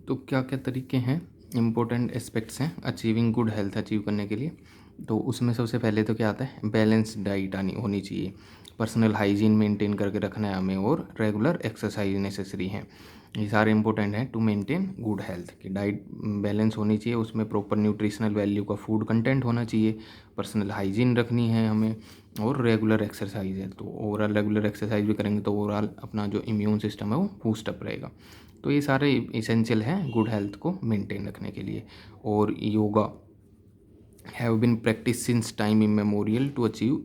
तो क्या क्या तरीके हैं, इम्पोर्टेंट एस्पेक्ट्स हैं अचीविंग गुड हेल्थ अचीव करने के लिए। तो उसमें सबसे पहले तो क्या आता है, बैलेंस डाइट आनी होनी चाहिए, पर्सनल हाइजीन मेंटेन करके रखना है हमें, और रेगुलर एक्सरसाइज नेसेसरी हैं। ये सारे इंपॉर्टेंट हैं टू मेंटेन गुड हेल्थ। की डाइट बैलेंस होनी चाहिए, उसमें प्रॉपर न्यूट्रिशनल वैल्यू का फूड कंटेंट होना चाहिए, पर्सनल हाइजीन रखनी है हमें, और रेगुलर एक्सरसाइज है। तो ओवरऑल रेगुलर एक्सरसाइज भी करेंगे तो ओवरऑल अपना जो इम्यून सिस्टम है वो बूस्टअप रहेगा। तो ये सारे इसेंशियल हैं गुड हेल्थ को मेंटेन रखने के लिए। और yoga have been practise since time immemorial to achieve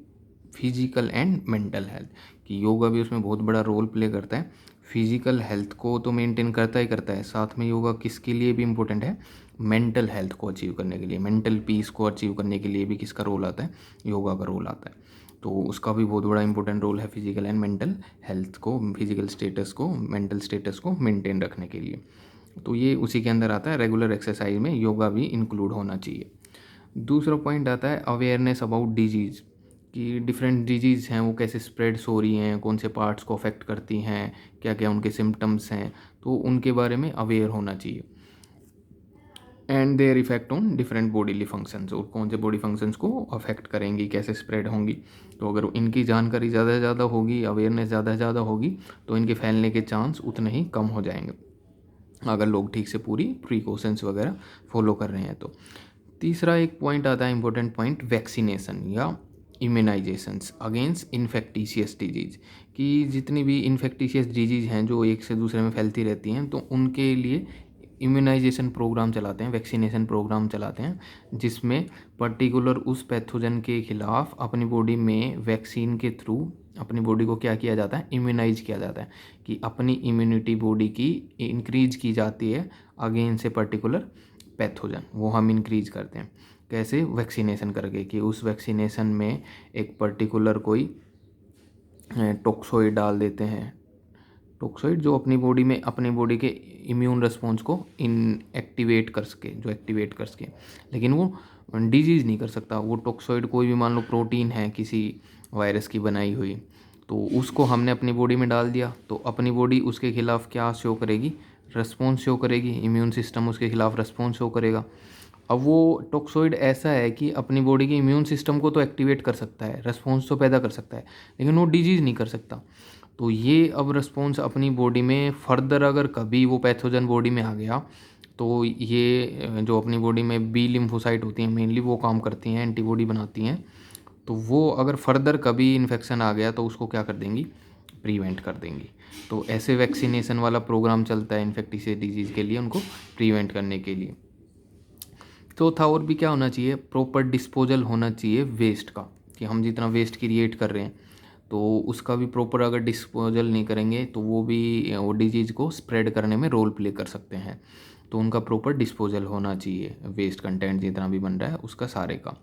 physical and mental health. कि योगा भी उसमें बहुत बड़ा रोल प्ले करता है, फिजिकल हेल्थ को तो मेंटेन करता ही करता है, साथ में योगा किसके लिए भी इम्पोर्टेंट है, मेंटल हेल्थ को अचीव करने के लिए, मेंटल पीस को अचीव करने के लिए भी किसका रोल आता है, योगा का रोल आता है। तो उसका भी बहुत बड़ा इंपॉर्टेंट रोल है फिजिकल एंड मेंटल हेल्थ को, फिजिकल स्टेटस को, मेंटल स्टेटस को मेंटेन रखने के लिए। तो ये उसी के अंदर आता है, रेगुलर एक्सरसाइज में योगा भी इंक्लूड होना चाहिए। दूसरा पॉइंट आता है अवेयरनेस अबाउट डिजीज़, कि डिफरेंट डिजीज़ हैं वो कैसे स्प्रेड्स हो रही हैं, कौन से पार्ट्स को अफेक्ट करती हैं, क्या क्या उनके सिम्टम्स हैं, तो उनके बारे में अवेयर होना चाहिए। And their effect on different bodily functions, और कौन से बॉडी फंक्शंस को अफेक्ट करेंगी, कैसे स्प्रेड होंगी। तो अगर इनकी जानकारी ज़्यादा से ज़्यादा होगी, अवेयरनेस ज़्यादा से ज़्यादा होगी, तो इनके फैलने के चांस उतने ही कम हो जाएंगे, अगर लोग ठीक से पूरी प्रिकॉशंस वगैरह फॉलो कर रहे हैं तो। तीसरा एक पॉइंट आता है इंपॉर्टेंट पॉइंट, वैक्सीनेशन या इम्यूनाइजेशंस अगेंस्ट इन्फेक्टिशियस डिजीज़। कि जितनी भी इन्फेक्टिशियस डिजीज़ हैं जो एक से दूसरे में फैलती रहती हैं, तो उनके लिए इम्यूनाइजेशन प्रोग्राम चलाते हैं, वैक्सीनेशन प्रोग्राम चलाते हैं, जिसमें पर्टिकुलर उस पैथोजन के खिलाफ अपनी बॉडी में वैक्सीन के थ्रू अपनी बॉडी को क्या किया जाता है, इम्यूनाइज किया जाता है, कि अपनी इम्यूनिटी बॉडी की इंक्रीज की जाती है अगेंस्ट से पर्टिकुलर पैथोजन, वो हम इंक्रीज करते हैं कैसे, वैक्सीनेशन करके। कि उस वैक्सीनेशन में एक पर्टिकुलर कोई टॉक्सोइड डाल देते हैं, टॉक्सोइड जो अपनी बॉडी में अपनी बॉडी के इम्यून रिस्पॉन्स को एक्टिवेट कर सके, जो एक्टिवेट कर सके, लेकिन वो डिजीज़ नहीं कर सकता। वो टॉक्सोइड कोई भी मान लो प्रोटीन है किसी वायरस की बनाई हुई, तो उसको हमने अपनी बॉडी में डाल दिया, तो अपनी बॉडी उसके खिलाफ क्या शो करेगी, रिस्पॉन्स शो करेगी, इम्यून सिस्टम उसके खिलाफ रिस्पॉन्स शो करेगा। अब वो टॉक्सोइड ऐसा है कि अपनी बॉडी के इम्यून सिस्टम को तो एक्टिवेट कर सकता है, रिस्पॉन्स तो पैदा कर सकता है, लेकिन वो डिजीज़ नहीं कर सकता। तो ये अब रिस्पॉन्स अपनी बॉडी में फर्दर अगर कभी वो पैथोजन बॉडी में आ गया, तो ये जो अपनी बॉडी में बी लिम्फोसाइट होती हैं मेनली, वो काम करती हैं, एंटीबॉडी बनाती हैं। तो वो अगर फर्दर कभी इन्फेक्शन आ गया तो उसको क्या कर देंगी, प्रिवेंट कर देंगी। तो ऐसे वैक्सीनेशन वाला प्रोग्राम चलता है इन्फेक्टिशियस डिजीज़ के लिए, उनको प्रिवेंट करने के लिए। चौथा और भी क्या होना चाहिए, प्रॉपर डिस्पोजल होना चाहिए वेस्ट का, कि हम जितना वेस्ट क्रिएट कर रहे हैं तो उसका भी प्रॉपर अगर डिस्पोजल नहीं करेंगे तो वो भी वो डिजीज़ को स्प्रेड करने में रोल प्ले कर सकते हैं। तो उनका प्रॉपर डिस्पोजल होना चाहिए, वेस्ट कंटेंट जितना भी बन रहा है उसका सारे का।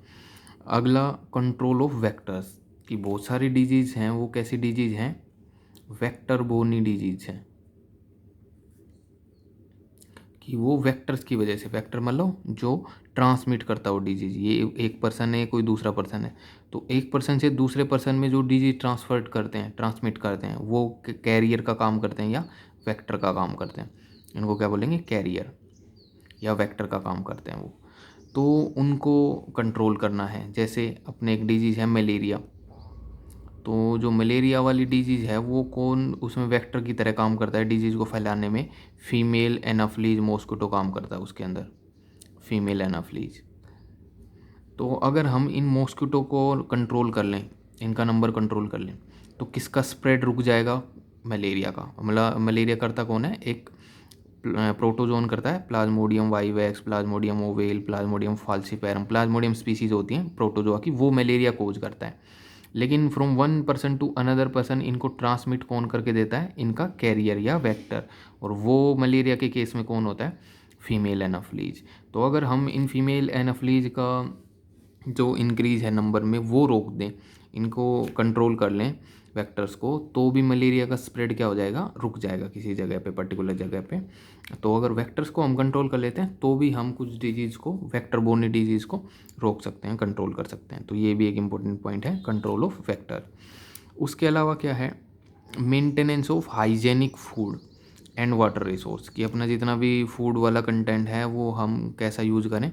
अगला कंट्रोल ऑफ वेक्टर्स, कि बहुत सारी डिजीज़ हैं, वो कैसी डिजीज़ हैं, वेक्टर बोर्नी डिजीज़ हैं, कि वो वेक्टर्स की वजह से, वेक्टर मतलब जो ट्रांसमिट करता हो डिजीज़, ये एक पर्सन है कोई दूसरा पर्सन है, तो एक पर्सन से दूसरे पर्सन में जो डिजीज़ ट्रांसफर करते हैं, ट्रांसमिट करते हैं, वो कैरियर का काम करते हैं या वेक्टर का काम करते हैं। इनको क्या बोलेंगे, कैरियर या वेक्टर का काम करते हैं वो। तो उनको कंट्रोल करना है। जैसे अपने एक डिजीज़ है मलेरिया, तो जो मलेरिया वाली डिजीज़ है वो कौन उसमें वेक्टर की तरह काम करता है डिजीज़ को फैलाने में, फीमेल एनाफ्लीज मॉस्किटो काम करता है उसके अंदर, फीमेल एनाफ्लीज। तो अगर हम इन मॉस्किटो को कंट्रोल कर लें, इनका नंबर कंट्रोल कर लें, तो किसका स्प्रेड रुक जाएगा, मलेरिया का। मतलब मलेरिया करता कौन है, एक प्रोटोजोन करता है, plasmodium vivax, plasmodium ovale, plasmodium falciparum, plasmodium species होती हैं प्रोटोजोआ की, वो मलेरिया कोज करता है। लेकिन from one person to another person इनको ट्रांसमिट कौन करके देता है, इनका कैरियर या वेक्टर। और वो मलेरिया के केस में कौन होता है, फीमेल एनाफ्लीज। तो अगर हम इन फीमेल एनाफ्लीज का जो इंक्रीज है नंबर में वो रोक दें, इनको कंट्रोल कर लें वेक्टर्स को, तो भी मलेरिया का स्प्रेड क्या हो जाएगा, रुक जाएगा किसी जगह पे, पर्टिकुलर जगह पे। तो अगर वेक्टर्स को हम कंट्रोल कर लेते हैं तो भी हम कुछ डिजीज़ को, वेक्टर बोर्न डिजीज़ को रोक सकते हैं, कंट्रोल कर सकते हैं। तो ये भी एक इम्पोर्टेंट पॉइंट है, कंट्रोल ऑफ वेक्टर। उसके अलावा क्या है, maintenance of hygienic food and water resource, कि अपना जितना भी फूड वाला कंटेंट है वो हम कैसा यूज़ करें,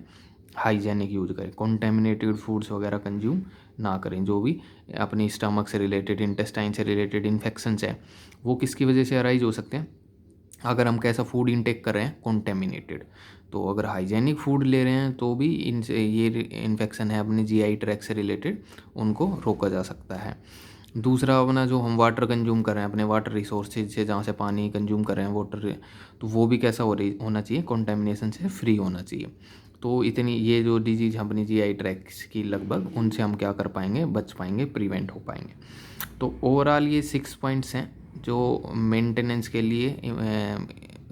हाइजेनिक यूज़ करें, कॉन्टेमिनेटेड फूड्स वगैरह कंज्यूम ना करें। जो भी अपनी स्टमक से रिलेटेड, इंटेस्टाइन से रिलेटेड इन्फेक्शंस है वो किसकी वजह से अराइज हो सकते हैं, अगर हम कैसा फूड इनटेक कर रहे हैं, कॉन्टेमिनेटेड। तो अगर हाइजेनिक फूड ले रहे हैं तो भी इनसे ये इन्फेक्शन है अपने जीआई ट्रैक्ट से रिलेटेड, उनको रोका जा सकता है। दूसरा, अपना जो हम वाटर कंज्यूम कर रहे हैं, अपने वाटर रिसोर्सेज से जहाँ से पानी कंज्यूम कर रहे हैं वाटर, तो वो भी कैसा होना चाहिए, कॉन्टेमिनेशन से फ्री होना चाहिए। तो इतनी ये जो डिजीज़ अपनी जीआई ट्रैक्ट्स की लगभग, उनसे हम क्या कर पाएंगे, बच पाएंगे, प्रिवेंट हो पाएंगे। तो ओवरऑल ये 6 पॉइंट्स हैं जो मेंटेनेंस के लिए,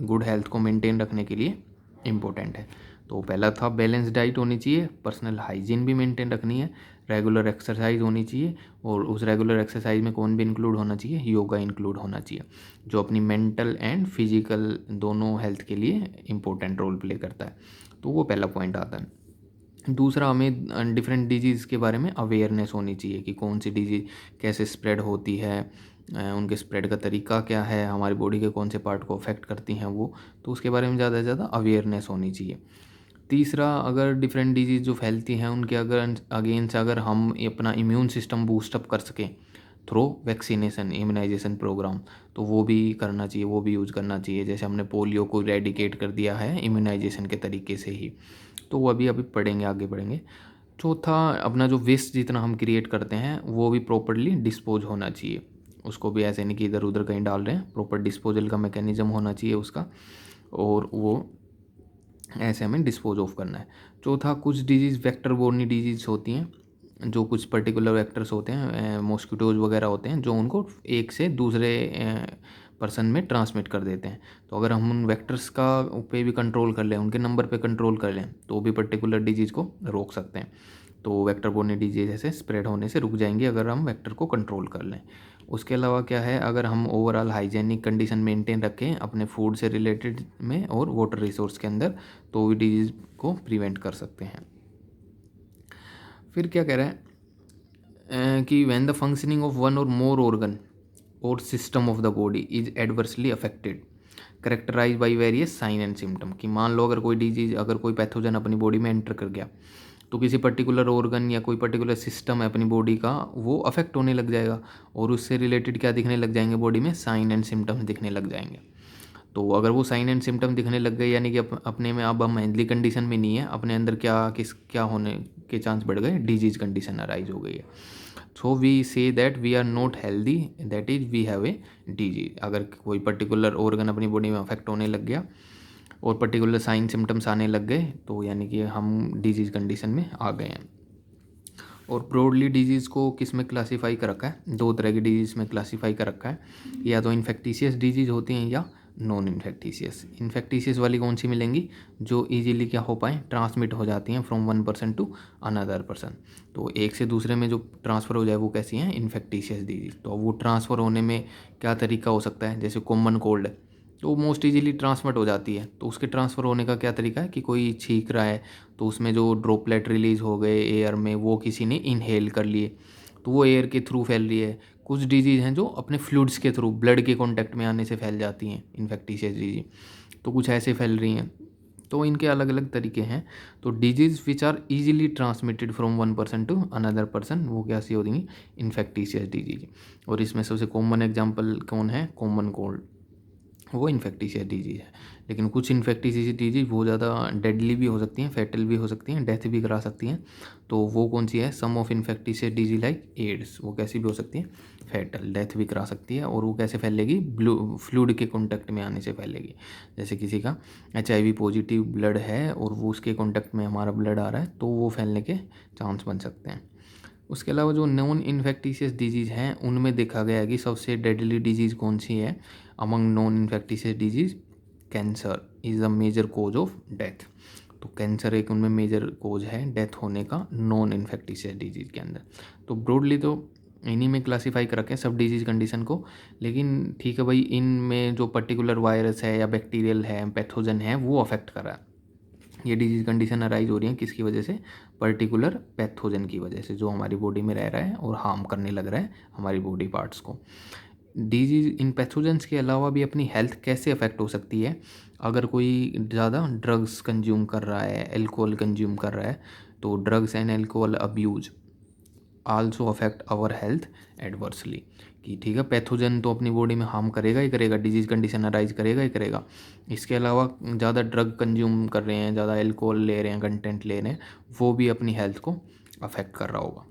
गुड हेल्थ को मेंटेन रखने के लिए इम्पोर्टेंट है। तो पहला था बैलेंस डाइट होनी चाहिए, पर्सनल हाइजीन भी मेंटेन रखनी है, रेगुलर एक्सरसाइज होनी चाहिए, और उस रेगुलर एक्सरसाइज में कौन भी इंक्लूड होना चाहिए, योगा इंक्लूड होना चाहिए, जो अपनी मेंटल एंड फिजिकल दोनों हेल्थ के लिए इम्पोर्टेंट रोल प्ले करता है। तो वो पहला पॉइंट आता है। दूसरा, हमें डिफरेंट डिजीज़ के बारे में अवेयरनेस होनी चाहिए कि कौन सी डिजीज़ कैसे स्प्रेड होती है, उनके स्प्रेड का तरीका क्या है, हमारी बॉडी के कौन से पार्ट को अफेक्ट करती हैं वो, तो उसके बारे में ज़्यादा से ज़्यादा अवेयरनेस होनी चाहिए। तीसरा, अगर डिफरेंट डिजीज़ जो फैलती हैं उनके अगेंस्ट अगर हम अपना इम्यून सिस्टम बूस्टअप कर सकें थ्रू वैक्सीनेशन, इम्यूनाइजेशन प्रोग्राम, तो वो भी करना चाहिए, वो भी यूज़ करना चाहिए। जैसे हमने पोलियो को इरेडिकेट कर दिया है इम्यूनाइजेशन के तरीके से ही, तो वो अभी पढ़ेंगे, आगे बढ़ेंगे। चौथा, अपना जो वेस्ट जितना हम क्रिएट करते हैं वो भी प्रॉपरली डिस्पोज होना चाहिए, उसको भी ऐसे नहीं कि इधर उधर कहीं डाल रहे हैं, प्रॉपर डिस्पोजल का मैकेनिज़्म होना चाहिए उसका, और वो ऐसे हमें डिस्पोज ऑफ करना है। चौथा, कुछ डिजीज़ वेक्टर बोर्नी डिजीज़ होती हैं, जो कुछ पर्टिकुलर वेक्टर्स होते हैं, मॉस्किटोज वगैरह होते हैं, जो उनको एक से दूसरे पर्सन में ट्रांसमिट कर देते हैं। तो अगर हम उन वेक्टर्स का पे भी कंट्रोल कर लें, उनके नंबर पे कंट्रोल कर लें, तो भी पर्टिकुलर डिजीज़ को रोक सकते हैं। तो वेक्टर बोर्नी डिजीज़ ऐसे स्प्रेड होने से रुक जाएंगी अगर हम वेक्टर को कंट्रोल कर लें। उसके अलावा क्या है, अगर हम ओवरऑल हाइजेनिक कंडीशन मेंटेन रखें अपने फूड से रिलेटेड में और वाटर रिसोर्स के अंदर, तो भी डिजीज़ को प्रिवेंट कर सकते हैं। फिर क्या कह रहा है, कि when the functioning of one or more organ or system of the body is adversely affected, characterise by various sign and symptom, कि मान लो अगर कोई डिजीज, अगर कोई पैथोजन अपनी बॉडी में एंटर कर गया, तो किसी पर्टिकुलर ऑर्गन या कोई पर्टिकुलर सिस्टम है अपनी बॉडी का, वो अफेक्ट होने लग जाएगा, और उससे रिलेटेड क्या दिखने लग जाएंगे, बॉडी में साइन एंड सिम्टम्स दिखने लग जाएंगे। तो अगर वो साइन एंड सिम्टम दिखने लग गए, यानी कि अपने में अब हम हेल्दी कंडीशन में नहीं है, अपने अंदर क्या होने के चांस बढ़ गए, डिजीज कंडीशन अराइज हो गई है। So we say that we are not healthy, that is we have a disease. अगर कोई पर्टिकुलर ऑर्गन अपनी बॉडी में अफेक्ट होने लग गया और पर्टिकुलर साइन सिम्टम्स आने लग गए, तो यानी कि हम डिजीज कंडीशन में आ गए हैं। और ब्रॉडली डिजीज़ को किस में क्लासीफाई कर रखा है, दो तरह की डिजीज़ में क्लासीफाई कर रखा है, या तो इन्फेक्टिशियस डिजीज़ होती हैं या नॉन इन्फेक्टिशियस। इन्फेक्टिशियस वाली कौन सी मिलेंगी, जो इजीली क्या हो पाए, ट्रांसमिट हो जाती हैं from one person to another person. तो एक से दूसरे में जो ट्रांसफ़र हो जाए वो कैसी हैं, इन्फेक्टिशियस डिजीज़। तो वो ट्रांसफ़र होने में क्या तरीका हो सकता है, जैसे कॉमन कोल्ड है, तो मोस्ट इजीली ट्रांसमिट हो जाती है। तो उसके ट्रांसफ़र होने का क्या तरीका है, कि कोई छींक रहा है तो उसमें जो ड्रॉपलेट रिलीज़ हो गए एयर में, वो किसी ने इनहेल कर लिए, तो वो एयर के थ्रू फैल रही है। कुछ डिजीज़ हैं जो अपने फ्लूइड्स के थ्रू, ब्लड के कॉन्टैक्ट में आने से फैल जाती हैं, इन्फेक्टिशियस डिजीज, तो कुछ ऐसे फैल रही हैं। तो इनके अलग अलग तरीके हैं। तो diseases which are easily transmitted from one person to another person, वो कैसी होती, इन्फेक्टिशियस डिजीज। और इसमें सबसे कॉमन एग्जाम्पल कौन है, कॉमन कोल्ड, वो इन्फेक्टिशियस डिजीज़ है। लेकिन कुछ इन्फेक्टिशियस डिजीज़ बहुत ज़्यादा डेडली भी हो सकती हैं, फैटल भी हो सकती हैं, डेथ भी करा सकती हैं। तो वो कौन सी है, सम ऑफ इन्फेक्टिशियस डिजीज लाइक एड्स, वो कैसी भी हो सकती है, फैटल, डेथ भी करा सकती है। और वो कैसे फैलेगी, फ्लूइड के कॉन्टैक्ट में आने से फैलेगी। जैसे किसी का HIV पॉजिटिव ब्लड है और वो उसके कॉन्टैक्ट में हमारा ब्लड आ रहा है, तो वो फैलने के चांस बन सकते हैं। उसके अलावा जो नॉन इन्फेक्टिशियस डिजीज़ हैं, उनमें देखा गया है कि सबसे डेडली डिजीज़ कौन सी है among non infectious disease, cancer is the major cause of death. तो कैंसर एक उनमें मेजर कोज है डेथ होने का नॉन इन्फेक्टिशियस डिजीज़ के अंदर। तो ब्रॉडली तो इन्हीं में क्लासीफाई कर रखें सब डिजीज़ कंडीशन को। लेकिन ठीक है भाई, इनमें जो पर्टिकुलर वायरस है या बैक्टीरियल है, पैथोजन है, वो अफेक्ट कर रहा है। ये डिजीज़ कंडीशन अराइज हो रही है किसकी वजह से, पर्टिकुलर पैथोजन की वजह से, जो हमारी बॉडी में रह रहा है और हार्म करने लग रहा है हमारी बॉडी पार्ट्स को। डिजीज़ इन पैथोजेंस के अलावा भी अपनी हेल्थ कैसे अफेक्ट हो सकती है? अगर कोई ज़्यादा ड्रग्स कंज्यूम कर रहा है, अल्कोहल कंज्यूम कर रहा है, तो drugs and alcohol abuse also affect our health adversely. कि ठीक है, पैथोजन तो अपनी बॉडी में हार्म करेगा ही करेगा, डिजीज़ कंडीशन अराइज करेगा ही करेगा। इसके अलावा ज़्यादा ड्रग कंज्यूम कर रहे हैं, ज़्यादा अल्कोहल ले रहे हैं, कंटेंट ले रहे हैं, वो भी अपनी हेल्थ को अफेक्ट कर रहा होगा।